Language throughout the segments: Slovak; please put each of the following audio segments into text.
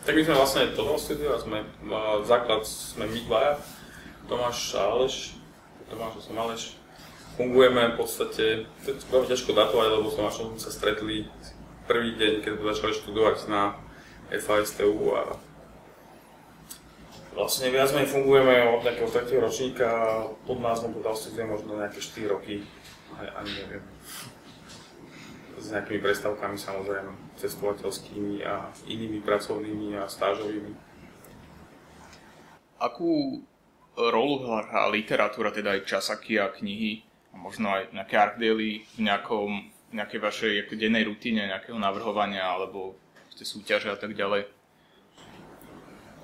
Tak my sme vlastne toto studio a základ sme my dvaja, Tomáš a Aleš, Tomáš a som Aleš. Fungujeme v podstate, to je veľmi ťažko datovať, lebo s Tomášom sa stretli prvý deň, keď sme začali študovať na FASTU a vlastne viac menej fungujeme od nejakého 3. ročníka pod názvom Total Studio možno nejaké 4 roky, ani neviem. S nejakými prestávkami samozrejme, cestovateľskými a inými pracovnými a stážovými. Akú rolu hrá literatúra, teda aj časaky a knihy, a možno aj nejaké artdaily v nejakej vašej dennej rutíne, nejakého navrhovania alebo súťaže a tak ďalej?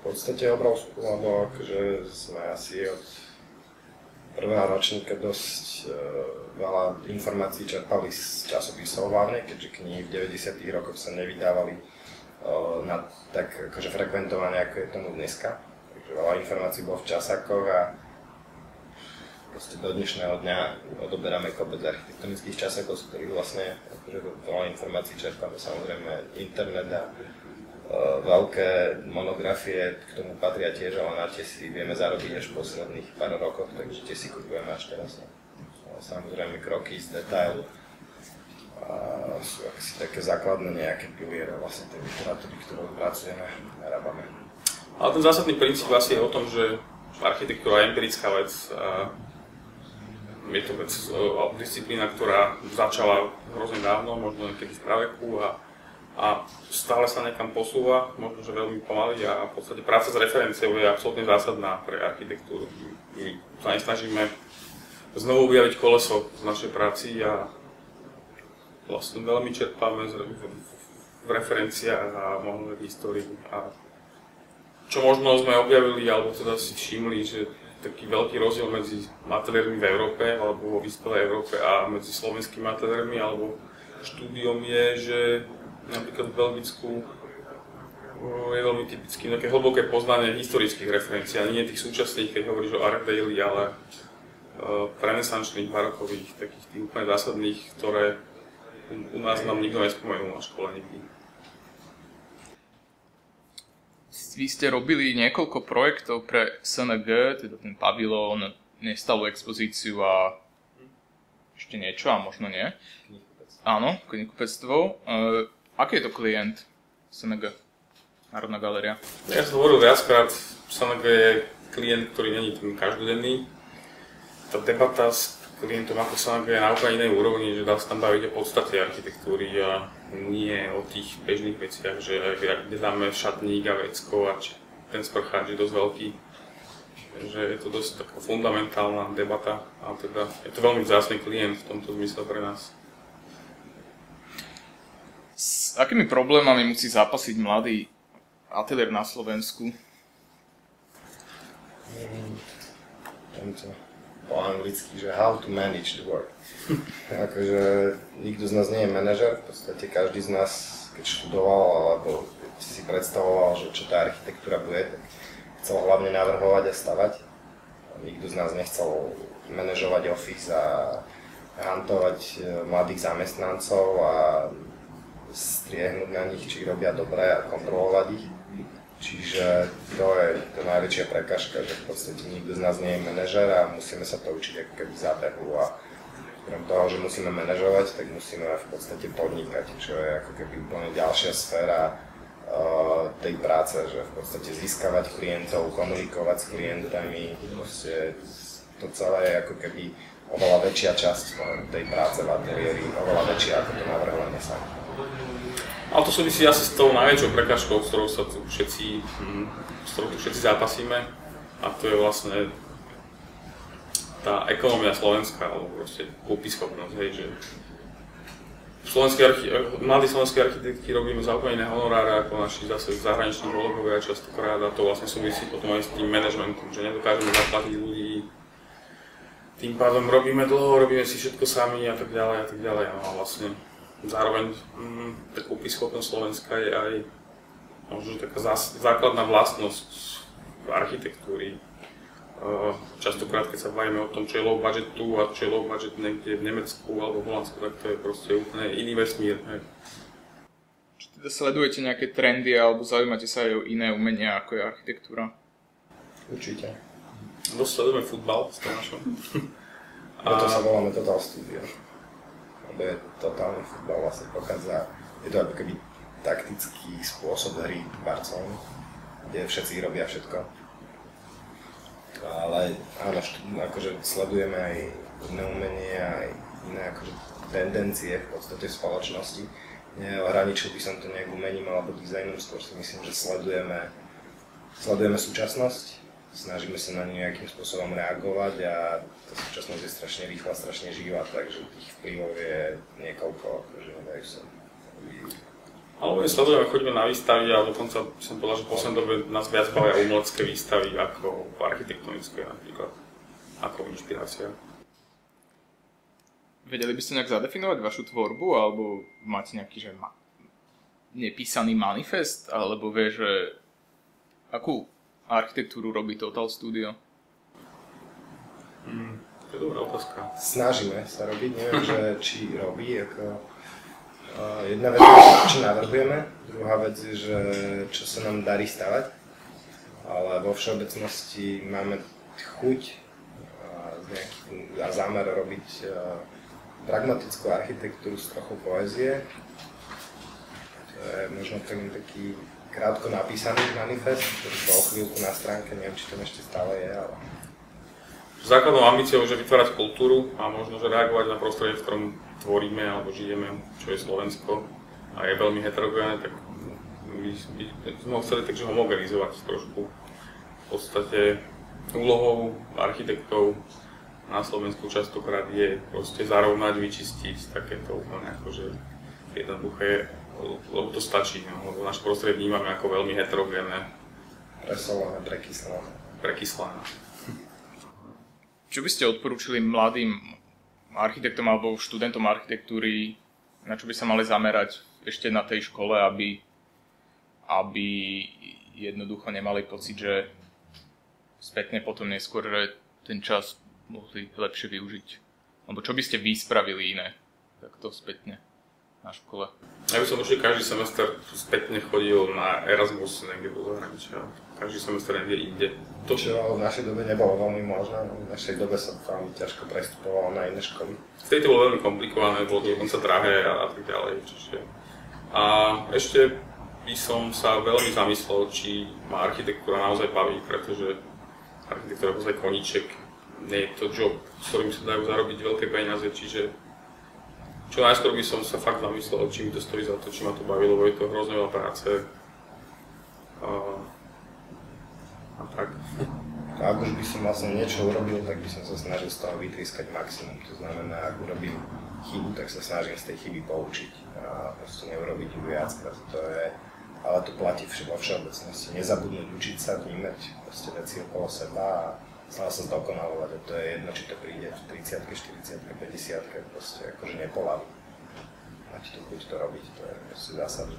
V podstate obrovskú, lebo akože sme asi od prvého ročníka dosť veľa informácií čerpali z časopisov hlavne, keďže knihy v 90. rokoch sa nevydávali tak akože frekventované, ako je tomu dneska. Takže veľa informácií bolo v časákoch a proste do dnešného dňa odoberáme kopec architektonických časakov, z ktorých vlastne akože veľa informácií čerpáme, samozrejme internet a veľké monografie k tomu patria tiež, ale na tie si vieme zarobiť až v posledných pár rokoch, takže tie si kupujeme až teraz. Samozrejme kroky z detailu a sú asi také základné nejaké piliere vlastne tej literatúry, ktorou pracujeme a rábame. Ale ten zásadný princíp asi je o tom, že architektúra je empirická vec a je to vec, disciplína, ktorá začala hrozne dávno, možno niekedy v praveku a stále sa niekam posúva, možno že veľmi pomaly a v podstate práca s referenciou je absolútne zásadná pre architektúru. My sa nesnažíme znovu objaviť koleso v našej práci a vlastne veľmi čerpáme v referenciách a možno v histórii. A čo možno sme objavili, alebo teda si všimli, že taký veľký rozdiel medzi ateliérmi v Európe alebo vo vyspelej Európe a medzi slovenskými ateliérmi alebo štúdiom je, že napríklad v Belgicku je veľmi typické také hlboké poznanie historických referencií, ani nie tých súčasných, keď hovoríš o Art Daily, ale renesančných, barokových, takých tých úplne zásadných, ktoré u nás nám nikto nespomenul na škole nikdy. Vy ste robili niekoľko projektov pre SNG, teda ten pavilón, nestalú expozíciu a ešte niečo, a možno nie. Áno, knihkupectvo. Aký je to klient SNG, Národná galéria? Ja som hovoril viackrát, SNG je klient, ktorý není ten každodenný. Tá debata s klientom ako SNG je na úplne inej úrovni, že dá sa tam baviť o podstate architektúry a nie o tých bežných veciach, že kde dáme šatník a vecko a či ten sprcháč je dosť veľký. Že je to dosť taká fundamentálna debata a teda je to veľmi vzácny klient v tomto zmysle pre nás. S akými problémami musí zápasiť mladý ateliér na Slovensku? Po anglicky, že how to manage the work. Akože nikto z nás nie je manažer, v podstate každý z nás, keď študoval alebo si predstavoval, že čo tá architektúra bude, tak chcel hlavne navrhovať a stavať. Nikto z nás nechcel manažovať office a hantovať mladých zamestnancov a striehnúť na nich, či robia dobre a kontrolovať ich. Čiže to je to najväčšia prekážka, že v podstate nikto z nás nie je manažer a musíme sa to učiť ako keby zábehu a okrem toho, že musíme manažovať, tak musíme v podstate podnikať, čo je ako keby úplne ďalšia sféra tej práce, že v podstate získavať klientov, komunikovať s klientami, proste to celé je ako keby oveľa väčšia časť tej práce v ateliéri, oveľa väčšia ako to navrhovanie sa. Ale to súvisí asi s tou najväčšou prekážkou, s ktorou tu všetci zápasíme, a to je vlastne tá ekonómia slovenská, alebo proste kúpyschopnosť, hej, že mladí slovenskí architekti robíme za úplne iné honoráre ako naši zase zahraniční kolegovia častokrát, a to vlastne súvisí potom aj s tým manažmentom, že nedokážeme zaplatiť ľudí, tým pádom robíme dlho, robíme si všetko sami a tak ďalej, no a vlastne zároveň tá kúpyschopnosť Slovenska je aj možno taká základná vlastnosť v architektúry. Častokrát, keď sa bavíme o tom, čo je low budget tu a čo je low budget niekde v Nemecku alebo v Holandsku, tak to je proste úplne iný vesmír. Sledujete nejaké trendy alebo zaujímate sa aj o iné umenia ako je architektúra? Určite. Dosť sledujeme futbal s Tomášom. Preto sa voláme Total Studio. Lebo je totálny futbal, vlastne pochádza, je to ako keby taktický spôsob hry Barcelony, kde všetci robia všetko. Ale áno, akože sledujeme aj iné umenie, aj iné akože tendencie v podstate v spoločnosti. Neohraničil by som to nejak umením alebo dizajnom, skôr si myslím, že sledujeme súčasnosť, snažíme sa na ňu nejakým spôsobom reagovať a tá súčasnosť je strašne rýchla, strašne živá, takže tých vplyvov je niekoľko, akože nedajú sa. Ale sledujeme, chodíme na výstavy a dokonca som povedal, že v poslednej dobe nás viac bavia umelecké výstavy ako architektonické napríklad, ako inšpirácia. Vedeli by ste nejak zadefinovať vašu tvorbu, alebo máte nejaký, že nepísaný manifest, alebo vie, že akú architektúru robí Total Studio? To je dobrá otázka. Snažíme sa robiť, neviem, že či robí, ako jedna vec, čo navrhujeme, druhá vec je, že čo sa nám darí stavať, ale vo všeobecnosti máme chuť a zámer robiť pragmatickú architektúru s trochou poézie. To je možno taký krátko napísaný manifest, ktorý bol chvíľku na stránke, neviem, či to ešte stále je, ale... Základnou ambíciou je vytvárať kultúru a možno, že reagovať na prostredie, v ktorom tvoríme alebo žijeme, čo je Slovensko a je veľmi heterogénne, tak my sme ho chceli takže homogenizovať trošku. V podstate úlohou architektov na Slovensku častokrát je proste zarovnať, vyčistiť takéto úplne akože jednoduché, lebo to stačí, no, lebo naše prostredie vnímame ako veľmi heterogénne. Presolované, prekyslané. Čo by ste odporúčili mladým architektom alebo študentom architektúry, na čo by sa mali zamerať ešte na tej škole, aby jednoducho nemali pocit, že spätne potom neskôr, že ten čas mohli lepšie využiť? Alebo čo by ste vy spravili iné takto spätne na škole? Ja by som určite každý semester spätne chodil na Erasmus niekde do zahraničia. Každý semester niekde inde. To, čo v našej dobe nebolo veľmi možné, v našej dobe sa veľmi ťažko prestupovalo na iné školy. Vtedy to bolo veľmi komplikované, bolo to dokonca drahé a tak ďalej. A ešte by som sa veľmi zamyslel, či ma architektúra naozaj baví, pretože architektúra je naozaj koníček. Nie je to job, s ktorým sa dajú zarobiť veľké peniaze, čiže čo najskôr by som sa fakt zamyslel, či mi to stojí za to, či ma to baví, lebo je to hrozne veľa práce. A tak. A ak už by som vlastne niečo urobil, tak by som sa snažil z toho vytrískať maximum. To znamená, ak urobím chybu, tak sa snažím z tej chyby poučiť a proste neurobiť ju viackrát. Ale to platí vo všeobecnosti. Nezabudnúť učiť sa, vnímať proste veci okolo seba a stále sa zdokonalovať. A to je jedno, či to príde v 30, 40, 50, proste akože nepolaví. Máte tu chuť to robiť, to je proste zásadné.